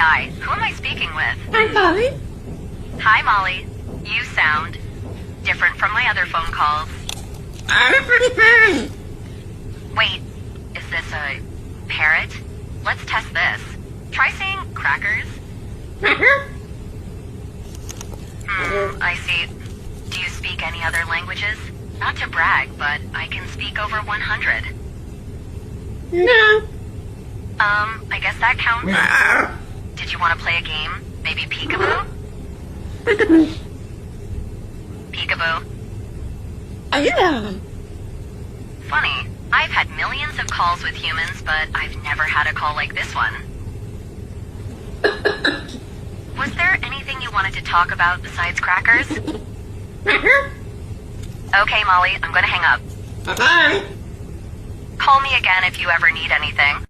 AI. Who am I speaking with? Hi, Molly. Hi, Molly. You sound different from my other phone calls. Wait, is this a parrot? Let's test this. Try saying crackers. I see. Do you speak any other languages? Not to brag, but I can speak over 100. No. I guess that counts. Did you want to play a game? Maybe peekaboo? Peekaboo. Yeah. Funny. I've had millions of calls with humans, but I've never had a call like this one. Was there anything you wanted to talk about besides crackers? Okay, Molly, I'm gonna hang up. Bye-bye. Call me again if you ever need anything.